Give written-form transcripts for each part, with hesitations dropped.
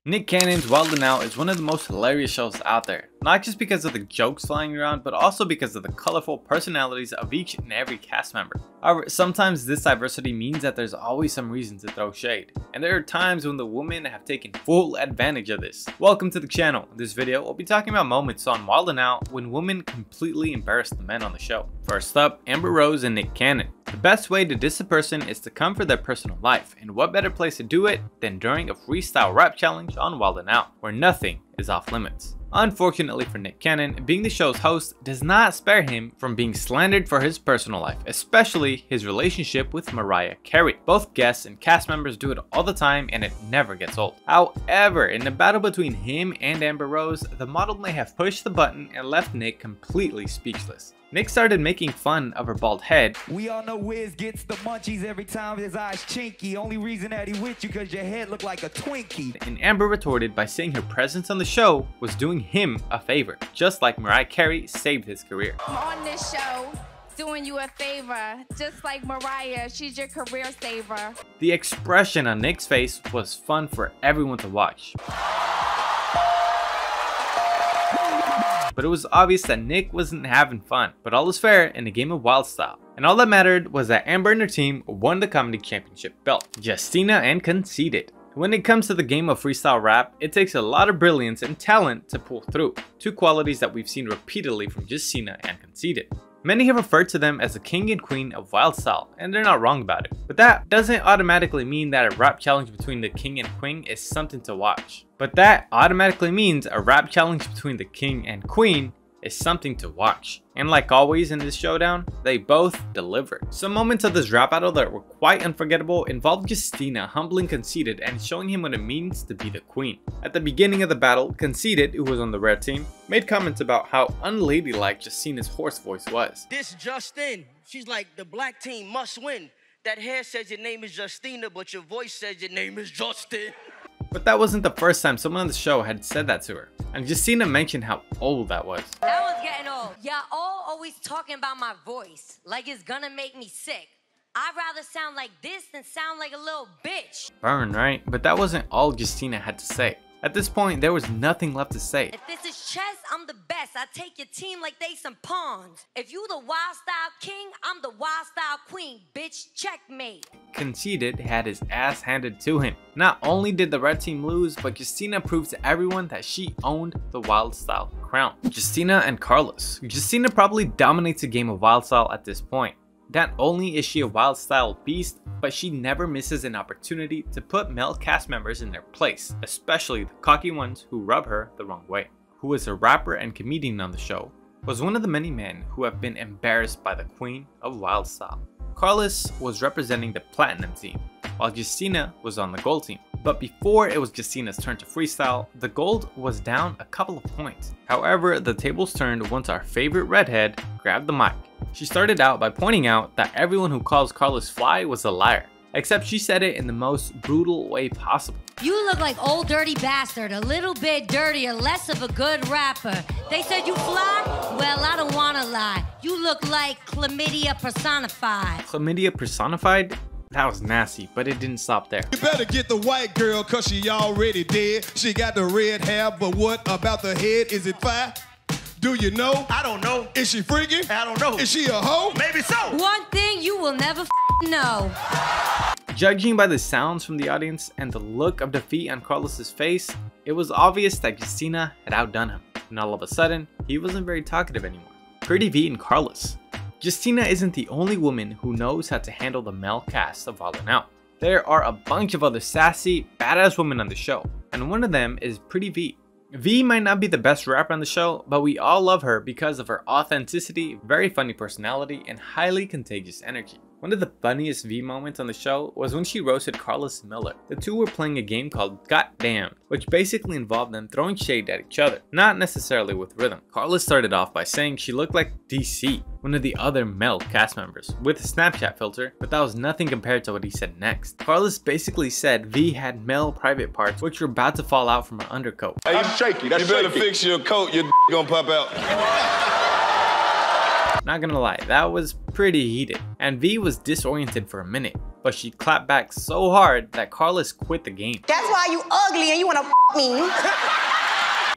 Nick Cannon's Wild 'N Out is one of the most hilarious shows out there, not just because of the jokes flying around, but also because of the colorful personalities of each and every cast member. However, sometimes this diversity means that there's always some reason to throw shade, and there are times when the women have taken full advantage of this. Welcome to the channel. In this video, we'll be talking about moments on Wild 'N Out when women completely embarrassed the men on the show. First up, Amber Rose and Nick Cannon. The best way to diss a person is to come for their personal life, and what better place to do it than during a freestyle rap challenge on Wild 'N Out, where nothing is off limits. Unfortunately for Nick Cannon, being the show's host does not spare him from being slandered for his personal life, especially his relationship with Mariah Carey. Both guests and cast members do it all the time and it never gets old. However, in the battle between him and Amber Rose, the model may have pushed the button and left Nick completely speechless. Nick started making fun of her bald head. We all know Wiz gets the munchies every time his eyes chinky. Only reason that he with you cause your head look like a Twinkie. And Amber retorted by saying her presence on the show was doing him a favor, just like Mariah Carey saved his career. I'm on this show doing you a favor, just like Mariah, she's your career saver. The expression on Nick's face was fun for everyone to watch. But it was obvious that Nick wasn't having fun. But all is fair in a game of wild style. And all that mattered was that Amber and her team won the comedy championship belt, Justina and Conceited. When it comes to the game of freestyle rap, it takes a lot of brilliance and talent to pull through, two qualities that we've seen repeatedly from Justina and Conceited. Many have referred to them as the king and queen of wild style, and they're not wrong about it. But that doesn't automatically mean that a rap challenge between the king and queen is something to watch. But that automatically means a rap challenge between the king and queen is something to watch. And like always in this showdown, they both delivered. Some moments of this rap battle that were quite unforgettable involved Justina humbling Conceited and showing him what it means to be the queen. At the beginning of the battle, Conceited, who was on the red team, made comments about how unladylike Justina's hoarse voice was. This Justin, she's like, the black team must win. That hair says your name is Justina, but your voice says your name is Justin. But that wasn't the first time someone on the show had said that to her. And Justina mentioned how old that was. That was getting old. Y'all all always talking about my voice, like it's gonna make me sick. I'd rather sound like this than sound like a little bitch. Burn, right? But that wasn't all Justina had to say. At this point, there was nothing left to say. If this is chess, I'm the best. I take your team like they some pawns. If you the wild style king, I'm the wild style queen, bitch. Checkmate. Conceited had his ass handed to him. Not only did the red team lose, but Justina proved to everyone that she owned the wild style crown. Justina and Carlos. Justina probably dominates the game of wild style at this point. Not only is she a wild style beast, but she never misses an opportunity to put male cast members in their place, especially the cocky ones who rub her the wrong way. Who is a rapper and comedian on the show, was one of the many men who have been embarrassed by the queen of wild style. Carlos was representing the platinum team, while Justina was on the gold team. But before it was Justina's turn to freestyle, the gold was down a couple of points. However, the tables turned once our favorite redhead grabbed the mic. She started out by pointing out that everyone who calls Carlos fly was a liar, except she said it in the most brutal way possible. You look like old dirty bastard, a little bit dirtier, less of a good rapper. They said you fly? Well, I don't wanna lie. You look like chlamydia personified. Chlamydia personified? That was nasty, but it didn't stop there. You better get the white girl, cause she already dead. She got the red hair, but what about the head? Is it fire? Do you know? I don't know. Is she freaky? I don't know. Is she a hoe? Maybe so. One thing you will never know. Judging by the sounds from the audience and the look of defeat on Carlos's face, it was obvious that Justina had outdone him. And all of a sudden, he wasn't very talkative anymore. Pretty V and Carlos. Justina isn't the only woman who knows how to handle the male cast of Wild 'N Out. There are a bunch of other sassy, badass women on the show, and one of them is Pretty V. V might not be the best rapper on the show, but we all love her because of her authenticity, very funny personality, and highly contagious energy. One of the funniest V moments on the show was when she roasted Carlos Miller. The two were playing a game called Goddamn, which basically involved them throwing shade at each other, not necessarily with rhythm. Carlos started off by saying she looked like DC, one of the other male cast members, with a Snapchat filter, but that was nothing compared to what he said next. Carlos basically said V had male private parts which were about to fall out from her undercoat. Hey, you shaky. That's you better shaky. Fix your coat, your gonna pop out. Not gonna lie, that was pretty heated, and V was disoriented for a minute. but she clapped back so hard that Carlos quit the game. That's why you ugly and you wanna me.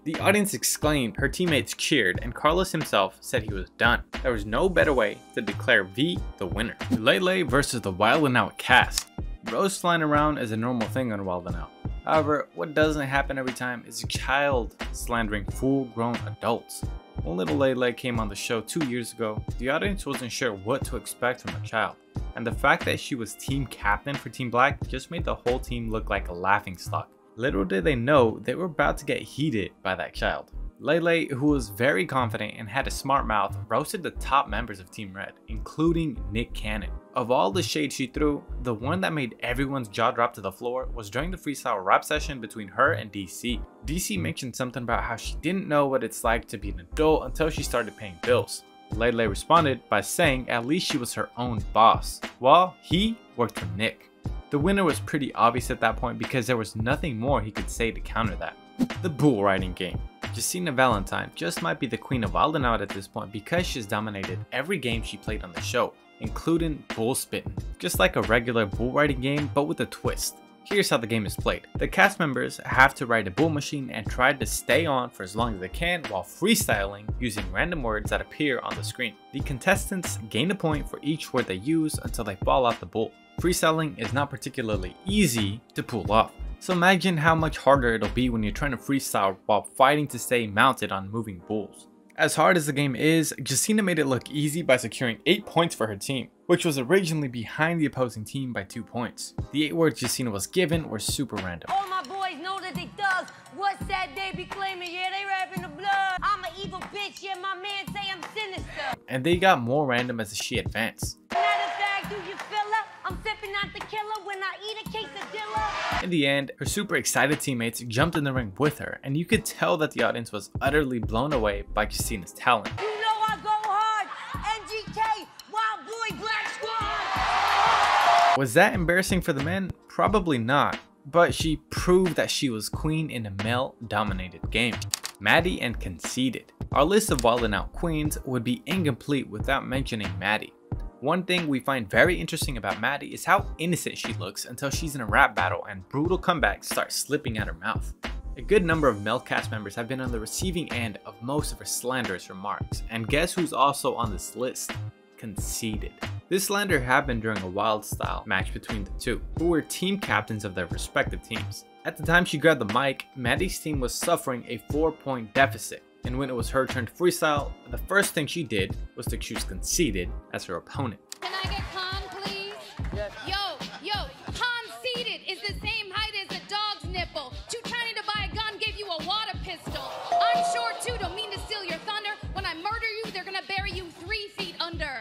The audience exclaimed, her teammates cheered, and Carlos himself said he was done. There was no better way to declare V the winner. Lele versus the Wild 'N Out cast. Roast flying around is a normal thing on Wild 'N Out. However, what doesn't happen every time is a child slandering full-grown adults. When Little Lele came on the show 2 years ago, the audience wasn't sure what to expect from a child. And the fact that she was team captain for Team Black just made the whole team look like a laughingstock. Little did they know they were about to get heated by that child. Lele, who was very confident and had a smart mouth, roasted the top members of Team Red, including Nick Cannon. Of all the shade she threw, the one that made everyone's jaw drop to the floor was during the freestyle rap session between her and DC. DC mentioned something about how she didn't know what it's like to be an adult until she started paying bills. Lele responded by saying at least she was her own boss, while he worked for Nick. The winner was pretty obvious at that point because there was nothing more he could say to counter that. The bull riding game. Justina Valentine just might be the queen of Wild 'N Out at this point because she's dominated every game she played on the show, including bull spitting. Just like a regular bull riding game, but with a twist. Here's how the game is played. The cast members have to ride a bull machine and try to stay on for as long as they can while freestyling using random words that appear on the screen. The contestants gain a point for each word they use until they fall off the bull. Freestyling is not particularly easy to pull off, so imagine how much harder it'll be when you're trying to freestyle while fighting to stay mounted on moving bulls. As hard as the game is, Justina made it look easy by securing 8 points for her team, which was originally behind the opposing team by 2 points. The 8 words Justina was given were super random. All my boys know that they thugs. What's that they be claiming? Yeah, they rapping the blood. I'm an evil bitch, yeah, my man say I'm sinister. And they got more random as she advanced. Matter of fact, do you feel it? I'm sipping out the killer when I eat a quesadilla. In the end, her super excited teammates jumped in the ring with her, and you could tell that the audience was utterly blown away by Justina's talent. You know I go hard. NGK, Wild Boy Black Squad. Was that embarrassing for the men? Probably not, but she proved that she was queen in a male-dominated game. Maddie and Conceited. Our list of Wild 'N Out queens would be incomplete without mentioning Maddie. One thing we find very interesting about Maddie is how innocent she looks until she's in a rap battle and brutal comebacks start slipping out her mouth. A good number of male cast members have been on the receiving end of most of her slanderous remarks, and guess who's also on this list? Conceited. This slander happened during a wild style match between the two, who were team captains of their respective teams. At the time she grabbed the mic, Maddie's team was suffering a 4-point deficit. And when it was her turn to freestyle, the first thing she did was to choose Conceited as her opponent. Can I get calm, please? Yes. Yo, Conceited is the same height as a dog's nipple. Too tiny to buy a gun, gave you a water pistol. I'm short too, don't mean to steal your thunder. When I murder you, they're gonna bury you 3 feet under.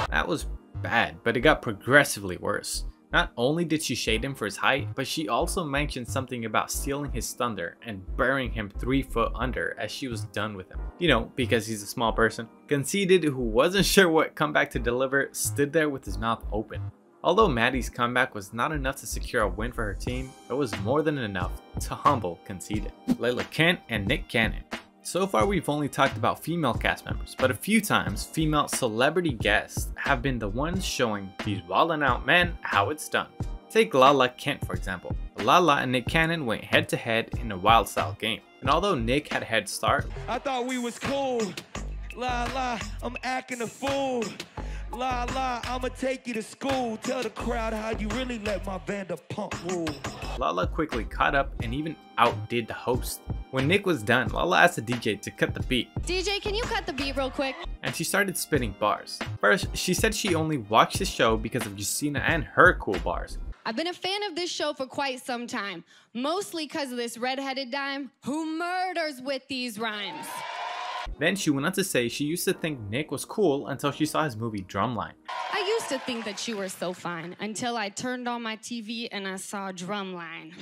That was bad, but it got progressively worse. Not only did she shade him for his height, but she also mentioned something about stealing his thunder and burying him 3 foot under as she was done with him. You know, because he's a small person. Conceited, who wasn't sure what comeback to deliver, stood there with his mouth open. Although Maddie's comeback was not enough to secure a win for her team, it was more than enough to humble Conceited. Layla Kent and Nick Cannon. So far we've only talked about female cast members, but a few times female celebrity guests have been the ones showing these Wild 'N Out men how it's done. Take Lala Kent for example. Lala and Nick Cannon went head to head in a wild style game, and although Nick had a head start, I thought we was cool. La la, I'm acting a fool. La la, I'ma take you to school. Tell the crowd how you really let my Vanderpump rule. Lala quickly caught up and even outdid the host. When Nick was done, Lala asked the DJ to cut the beat. DJ, can you cut the beat real quick? And she started spitting bars. First, she said she only watched the show because of Justina and her cool bars. I've been a fan of this show for quite some time, mostly because of this redheaded dime who murders with these rhymes. Then she went on to say she used to think Nick was cool until she saw his movie Drumline. I used to think that you were so fine until I turned on my TV and I saw Drumline.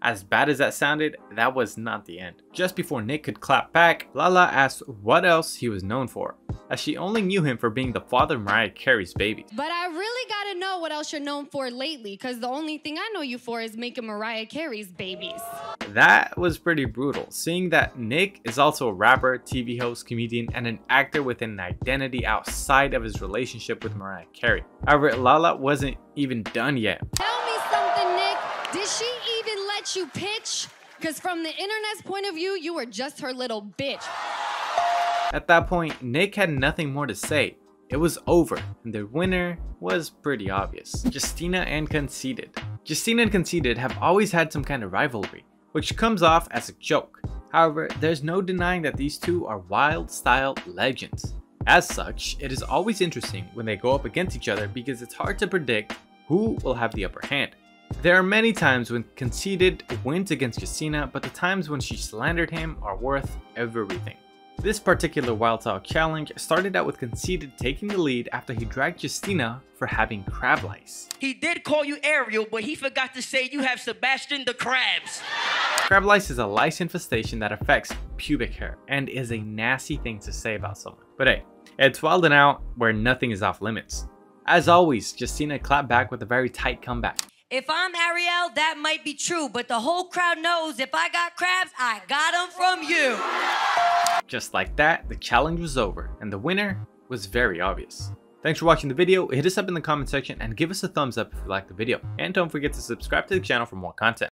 As bad as that sounded, that was not the end. Just before Nick could clap back, Lala asked what else he was known for. as she only knew him for being the father of Mariah Carey's baby. But I really gotta know what else you're known for lately, because the only thing I know you for is making Mariah Carey's babies. That was pretty brutal, seeing that Nick is also a rapper, TV host, comedian, and an actor with an identity outside of his relationship with Mariah Carey. However, Lala wasn't even done yet. Tell me something, Nick. Did she even let you pitch? Because from the internet's point of view, you were just her little bitch. At that point, Nick had nothing more to say. It was over, and the winner was pretty obvious. Justina and Conceited. Justina and Conceited have always had some kind of rivalry, which comes off as a joke. However, there's no denying that these two are wild style legends. As such, it is always interesting when they go up against each other because it's hard to predict who will have the upper hand. There are many times when Conceited wins against Justina, but the times when she slandered him are worth everything. This particular Wild Style challenge started out with Conceited taking the lead after he dragged Justina for having crab lice. He did call you Ariel, but he forgot to say you have Sebastian the Krabs. Crab lice is a lice infestation that affects pubic hair and is a nasty thing to say about someone. But hey, it's wilding out where nothing is off limits. As always, Justina clapped back with a very tight comeback. If I'm Ariel, that might be true, but the whole crowd knows if I got crabs, I got them from you. Just like that, the challenge was over, and the winner was very obvious. Thanks for watching the video. Hit us up in the comment section and give us a thumbs up if you liked the video. And don't forget to subscribe to the channel for more content.